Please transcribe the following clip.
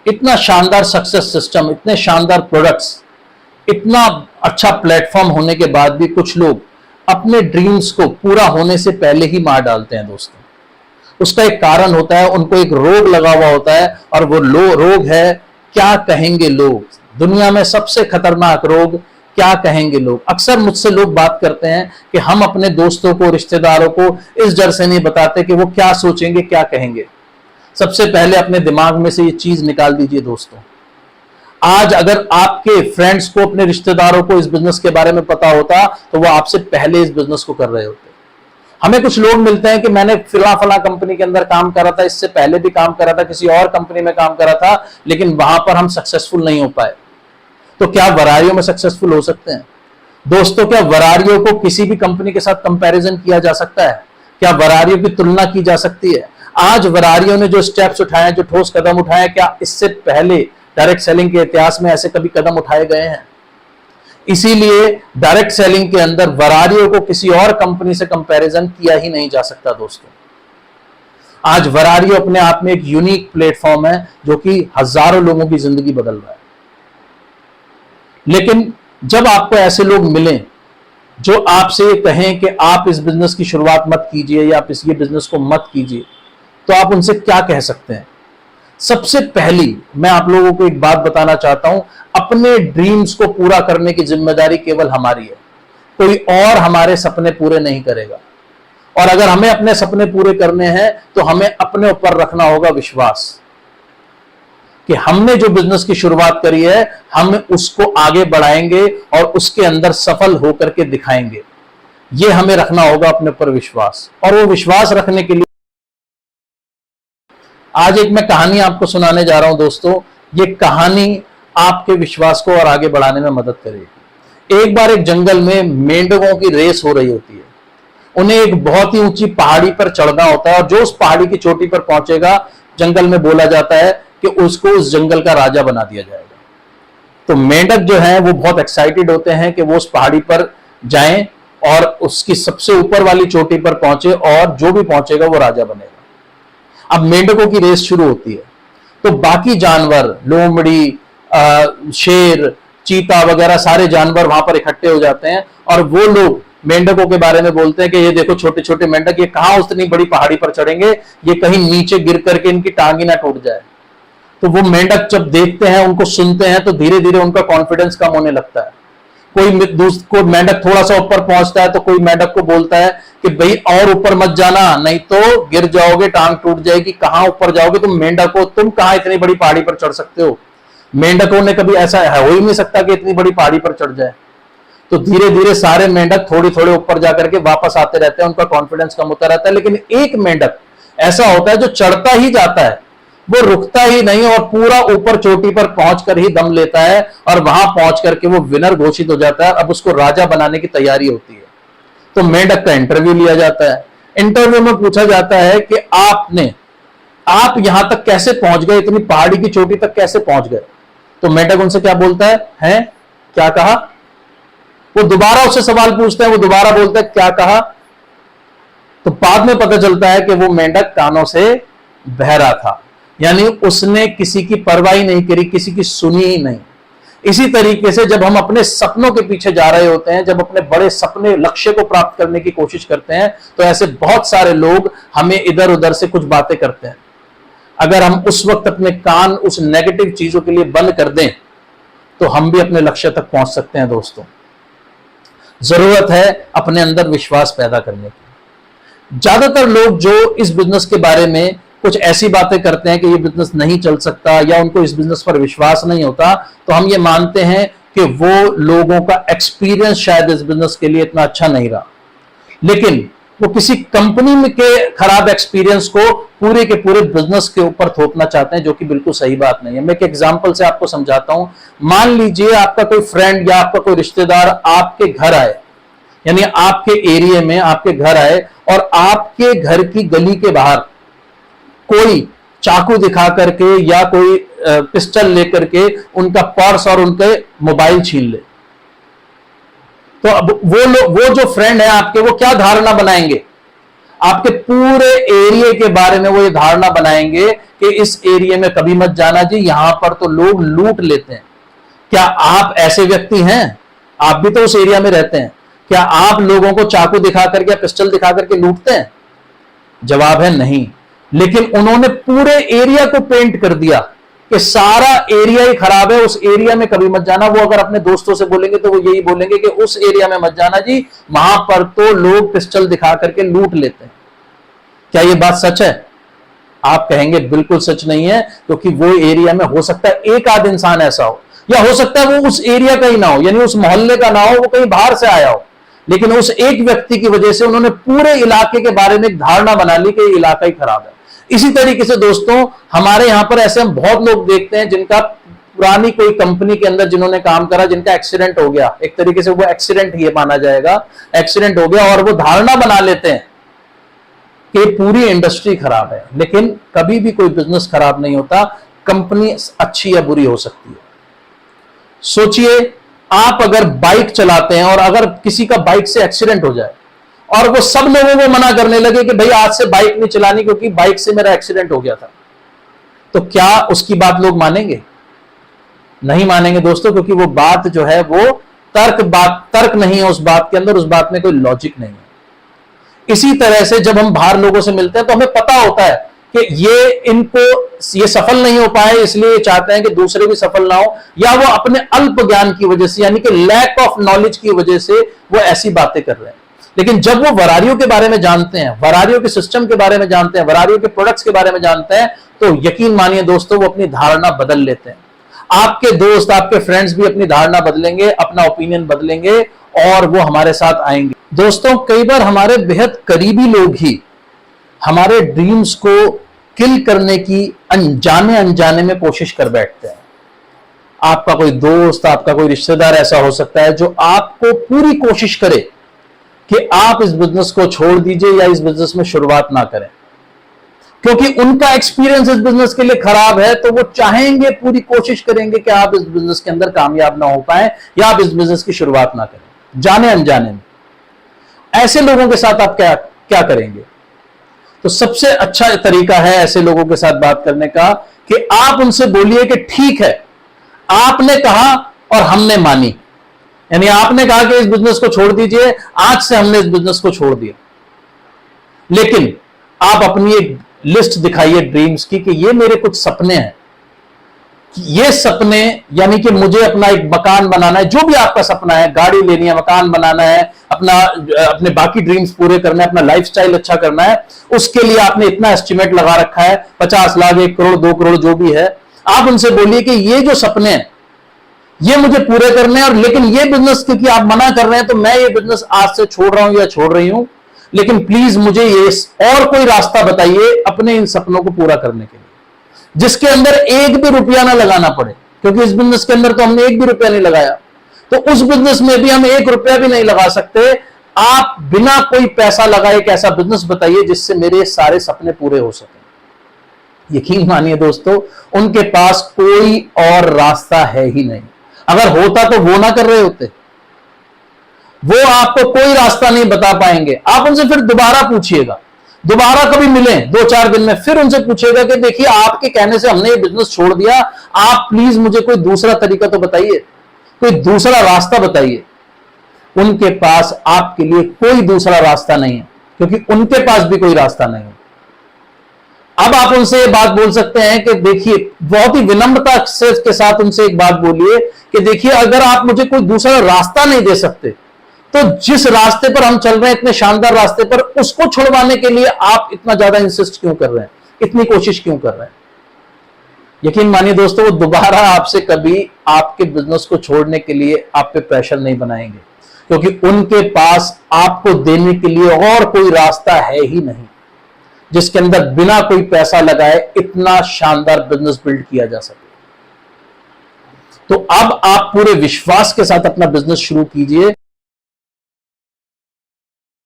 इतना शानदार success system, इतने शानदार प्रोडक्ट्स, इतना अच्छा प्लेटफॉर्म होने के बाद भी कुछ लोग अपने ड्रीम्स को पूरा होने से पहले ही मार डालते हैं दोस्तों। उसका एक कारण होता है, उनको एक रोग लगा हुआ होता है, और वो रोग है क्या कहेंगे लोग। दुनिया में सबसे खतरनाक रोग क्या कहेंगे लोग। अक्सर मुझसे लोग बात करते हैं कि हम अपने दोस्तों को, रिश्तेदारों को इस डर से नहीं बताते कि वो क्या सोचेंगे, क्या कहेंगे। सबसे पहले अपने दिमाग में से ये चीज निकाल दीजिए दोस्तों। आज अगर आपके फ्रेंड्स को, अपने रिश्तेदारों को इस बिजनेस के बारे में पता होता तो वो आपसे पहले इस बिजनेस को कर रहे होते। हमें कुछ लोग मिलते हैं कि मैंने फला कंपनी के अंदर काम करा था, इससे पहले भी काम करा था, किसी और कंपनी में काम करा था, लेकिन वहां पर हम सक्सेसफुल नहीं हो पाए। तो क्या वरारियों में सक्सेसफुल हो सकते हैं दोस्तों? क्या वरारियों को किसी भी कंपनी के साथ कंपैरिजन किया जा सकता है? क्या वरारियों की तुलना की जा सकती है? आज वरारियों ने जो स्टेप्स उठाए, जो ठोस कदम उठाए, क्या इससे पहले डायरेक्ट सेलिंग के इतिहास में ऐसे कभी कदम उठाए गए हैं? इसीलिए डायरेक्ट सेलिंग के अंदर वरारियों को किसी और कंपनी से कंपैरिजन किया ही नहीं जा सकता दोस्तों। आज वरारियो अपने आप में एक यूनिक प्लेटफॉर्म है जो कि हजारों लोगों की जिंदगी बदल रहा है। लेकिन जब आपको ऐसे लोग मिलें जो आपसे ये कहें कि आप इस बिजनेस की शुरुआत मत कीजिए या आप ये बिजनेस को मत कीजिए, तो आप उनसे क्या कह सकते हैं? सबसे पहली मैं आप लोगों को एक बात बताना चाहता हूं, अपने ड्रीम्स को पूरा करने की जिम्मेदारी केवल हमारी है, कोई और हमारे सपने पूरे नहीं करेगा। और अगर हमें अपने सपने पूरे करने हैं तो हमें अपने ऊपर रखना होगा विश्वास कि हमने जो बिजनेस की शुरुआत करी है हम उसको आगे बढ़ाएंगे और उसके अंदर सफल होकर के दिखाएंगे। ये हमें रखना होगा अपने ऊपर विश्वास। और वो विश्वास रखने के लिए आज एक मैं कहानी आपको सुनाने जा रहा हूं दोस्तों। ये कहानी आपके विश्वास को और आगे बढ़ाने में मदद करेगी। एक बार एक जंगल में मेंढकों की रेस हो रही होती है। उन्हें एक बहुत ही ऊंची पहाड़ी पर चढ़ना होता है और जो उस पहाड़ी की चोटी पर पहुंचेगा, जंगल में बोला जाता है कि उसको उस जंगल का राजा बना दिया जाएगा। तो मेंढक जो है वो बहुत एक्साइटेड होते हैं कि वो उस पहाड़ी पर जाएं और उसकी सबसे ऊपर वाली चोटी पर पहुंचे और जो भी पहुंचेगा वो राजा बनेगा। अब मेंढकों की रेस शुरू होती है तो बाकी जानवर, लोमड़ी, शेर, चीता वगैरह सारे जानवर वहां पर इकट्ठे हो जाते हैं और वो लोग मेंढकों के बारे में बोलते हैं कि ये देखो छोटे छोटे मेंढक, ये कहां उतनी बड़ी पहाड़ी पर चढ़ेंगे, ये कहीं नीचे गिर करके इनकी टांग ही ना टूट जाए। तो वो मेंढक जब देखते हैं, उनको सुनते हैं, तो धीरे धीरे उनका कॉन्फिडेंस कम होने लगता है। कोई मेंढक थोड़ा सा ऊपर पहुंचता है तो कोई मेंढक को बोलता है कि भाई और ऊपर मत जाना, नहीं तो गिर जाओगे, टांग टूट जाएगी, कहां ऊपर जाओगे तुम मेंढक हो, तुम कहां इतनी बड़ी पहाड़ी पर चढ़ सकते हो। मेंढकों ने कभी ऐसा हो ही नहीं सकता कि इतनी बड़ी पहाड़ी पर चढ़ जाए। तो धीरे धीरे सारे मेंढक थोड़ी थोड़े ऊपर जाकर के वापस आते रहते हैं, उनका कॉन्फिडेंस कम होता रहता है। लेकिन एक मेंढक ऐसा होता है जो चढ़ता ही जाता है, वो रुकता ही नहीं और पूरा ऊपर चोटी पर पहुंचकर ही दम लेता है और वहां पहुंच करके वो विनर घोषित हो जाता है। अब उसको राजा बनाने की तैयारी होती है। तो मेंढक का इंटरव्यू लिया जाता है। इंटरव्यू में पूछा जाता है कि आप यहां तक कैसे पहुंच गए, इतनी पहाड़ी की चोटी तक कैसे पहुंच गए? तो मेंढक उनसे क्या बोलता है क्या कहा? वो दोबारा उससे सवाल पूछते हैं, वो दोबारा बोलता है क्या कहा? तो बाद में पता चलता है कि वो मेंढक कानों से बहरा था, यानी उसने किसी की परवाह नहीं करी, किसी की सुनी ही नहीं। इसी तरीके से जब हम अपने सपनों के पीछे जा रहे होते हैं, जब अपने बड़े सपने, लक्ष्य को प्राप्त करने की कोशिश करते हैं, तो ऐसे बहुत सारे लोग हमें इधर उधर से कुछ बातें करते हैं। अगर हम उस वक्त अपने कान उस नेगेटिव चीजों के लिए बंद कर दें तो हम भी अपने लक्ष्य तक पहुंच सकते हैं दोस्तों। जरूरत है अपने अंदर विश्वास पैदा करने की। ज्यादातर लोग जो इस बिजनेस के बारे में कुछ ऐसी बातें करते हैं कि ये बिजनेस नहीं चल सकता या उनको इस बिजनेस पर विश्वास नहीं होता, तो हम ये मानते हैं कि वो लोगों का एक्सपीरियंस शायद इस बिजनेस के लिए इतना अच्छा नहीं रहा। लेकिन वो किसी कंपनी में के खराब एक्सपीरियंस को पूरे के पूरे बिजनेस के ऊपर थोपना चाहते हैं, जो कि बिल्कुल सही बात नहीं है। मैं एक एग्जांपल से आपको समझाता हूं। मान लीजिए आपका कोई फ्रेंड या आपका कोई रिश्तेदार आपके घर आए, यानी आपके एरिया में आपके घर आए और आपके घर की गली के बाहर कोई चाकू दिखा करके या कोई पिस्टल लेकर के उनका पर्स और उनके मोबाइल छीन ले। तो अब वो जो फ्रेंड है आपके, वो क्या धारणा बनाएंगे? आपके पूरे एरिया के बारे में वो ये धारणा बनाएंगे कि इस एरिया में कभी मत जाना जी, यहां पर तो लोग लूट लेते हैं। क्या आप ऐसे व्यक्ति हैं? आप भी तो उस एरिया में रहते हैं। क्या आप लोगों को चाकू दिखा करके या पिस्टल दिखा करके लूटते हैं? जवाब है नहीं। लेकिन उन्होंने पूरे एरिया को पेंट कर दिया कि सारा एरिया ही खराब है, उस एरिया में कभी मत जाना। वो अगर अपने दोस्तों से बोलेंगे तो वो यही बोलेंगे कि उस एरिया में मत जाना जी, वहां पर तो लोग पिस्टल दिखा करके लूट लेते हैं। क्या ये बात सच है? आप कहेंगे बिल्कुल सच नहीं है, क्योंकि वो एरिया में हो सकता है एक आध इंसान ऐसा हो, या हो सकता है वो उस एरिया का ही ना हो, यानी उस मोहल्ले का ना हो, वो कहीं बाहर से आया हो, लेकिन उस एक व्यक्ति की वजह से उन्होंने पूरे इलाके के बारे में एक धारणा बना ली कि ये इलाका ही खराब है। इसी तरीके से दोस्तों, हमारे यहां पर ऐसे हम बहुत लोग देखते हैं जिनका पुरानी कोई कंपनी के अंदर जिन्होंने काम करा, जिनका एक्सीडेंट हो गया, एक तरीके से वो एक्सीडेंट ही माना जाएगा, एक्सीडेंट हो गया, और वो धारणा बना लेते हैं कि पूरी इंडस्ट्री खराब है। लेकिन कभी भी कोई बिजनेस खराब नहीं होता, कंपनी अच्छी या बुरी हो सकती है। सोचिए, आप अगर बाइक चलाते हैं और अगर किसी का बाइक से एक्सीडेंट हो जाए और वो सब लोगों को मना करने लगे कि भाई आज से बाइक नहीं चलानी क्योंकि बाइक से मेरा एक्सीडेंट हो गया था, तो क्या उसकी बात लोग मानेंगे? नहीं मानेंगे दोस्तों, क्योंकि वो बात जो है वो तर्क नहीं है उस बात के अंदर, उस बात में कोई लॉजिक नहीं है। इसी तरह से जब हम बाहर लोगों से मिलते हैं तो हमें पता होता है कि ये सफल नहीं हो पाए, इसलिए ये चाहते हैं कि दूसरे भी सफल ना हो, या वो अपने अल्प ज्ञान की वजह से, यानी कि लैक ऑफ नॉलेज की वजह से वो ऐसी बातें कर रहे हैं। लेकिन जब वो वरारियों के बारे में जानते हैं, वरारियों के सिस्टम के बारे में जानते हैं, वरारियों के प्रोडक्ट्स के बारे में जानते हैं, तो यकीन मानिए दोस्तों, वो अपनी धारणा बदल लेते हैं। आपके दोस्त, आपके फ्रेंड्स भी अपनी धारणा बदलेंगे, अपना ओपिनियन बदलेंगे, और वो हमारे साथ आएंगे। दोस्तों, कई बार हमारे बेहद करीबी लोग ही हमारे ड्रीम्स को किल करने की अनजाने में कोशिश कर बैठते हैं। आपका कोई दोस्त, आपका कोई रिश्तेदार ऐसा हो सकता है जो आपको पूरी कोशिश करे कि आप इस बिजनेस को छोड़ दीजिए या इस बिजनेस में शुरुआत ना करें, क्योंकि उनका एक्सपीरियंस इस बिजनेस के लिए खराब है, तो वो चाहेंगे, पूरी कोशिश करेंगे कि आप इस बिजनेस के अंदर कामयाब ना हो पाए या आप इस बिजनेस की शुरुआत ना करें, जाने अनजाने में। ऐसे लोगों के साथ आप क्या करेंगे? तो सबसे अच्छा तरीका है ऐसे लोगों के साथ बात करने का कि आप उनसे बोलिए कि ठीक है, आपने कहा और हमने मानी, यानी आपने कहा कि इस बिजनेस को छोड़ दीजिए, आज से हमने इस बिजनेस को छोड़ दिया। लेकिन आप अपनी एक लिस्ट दिखाइए ड्रीम्स की कि ये मेरे कुछ सपने हैं, ये सपने, यानी कि मुझे अपना एक मकान बनाना है, जो भी आपका सपना है, गाड़ी लेनी है, मकान बनाना है, अपने बाकी ड्रीम्स पूरे करना है, अपना लाइफस्टाइल अच्छा करना है, उसके लिए आपने इतना एस्टिमेट लगा रखा है, 50 लाख, 1 करोड़, 2 करोड़, जो भी है। आप उनसे बोलिए कि ये जो सपने हैं ये मुझे पूरे करने हैं, और लेकिन ये बिजनेस क्योंकि आप मना कर रहे हैं तो मैं ये बिजनेस आज से छोड़ रहा हूं या छोड़ रही हूं, लेकिन प्लीज मुझे ये और कोई रास्ता बताइए अपने इन सपनों को पूरा करने के लिए, जिसके अंदर एक भी रुपया ना लगाना पड़े, क्योंकि इस बिजनेस के अंदर तो हमने एक भी रुपया नहीं लगाया, तो उस बिजनेस में भी हम 1 रुपया भी नहीं लगा सकते। आप बिना कोई पैसा लगाए एक ऐसा बिजनेस बताइए जिससे मेरे सारे सपने पूरे हो सके। यकीन मानिए दोस्तों, उनके पास कोई और रास्ता है ही नहीं। अगर होता तो वो ना कर रहे होते, वो आपको कोई रास्ता नहीं बता पाएंगे। आप उनसे फिर दोबारा पूछिएगा, दोबारा कभी मिलें 2-4 दिन में, फिर उनसे पूछिएगा कि देखिए आपके कहने से हमने ये बिजनेस छोड़ दिया, आप प्लीज मुझे कोई दूसरा तरीका तो बताइए, कोई दूसरा रास्ता बताइए। उनके पास आपके लिए कोई दूसरा रास्ता नहीं है, क्योंकि उनके पास भी कोई रास्ता नहीं है। अब आप उनसे ये बात बोल सकते हैं कि देखिए, बहुत ही विनम्रता के साथ उनसे एक बात बोलिए कि देखिए, अगर आप मुझे कोई दूसरा रास्ता नहीं दे सकते तो जिस रास्ते पर हम चल रहे हैं, इतने शानदार रास्ते पर, उसको छुड़वाने के लिए आप इतना ज्यादा इंसिस्ट क्यों कर रहे हैं, इतनी कोशिश क्यों कर रहे हैं? यकीन मानिए दोस्तों, वो दोबारा आपसे कभी आपके बिजनेस को छोड़ने के लिए आप पे प्रेशर नहीं बनाएंगे, क्योंकि उनके पास आपको देने के लिए और कोई रास्ता है ही नहीं जिसके अंदर बिना कोई पैसा लगाए इतना शानदार बिजनेस बिल्ड किया जा सके। तो अब आप पूरे विश्वास के साथ अपना बिजनेस शुरू कीजिए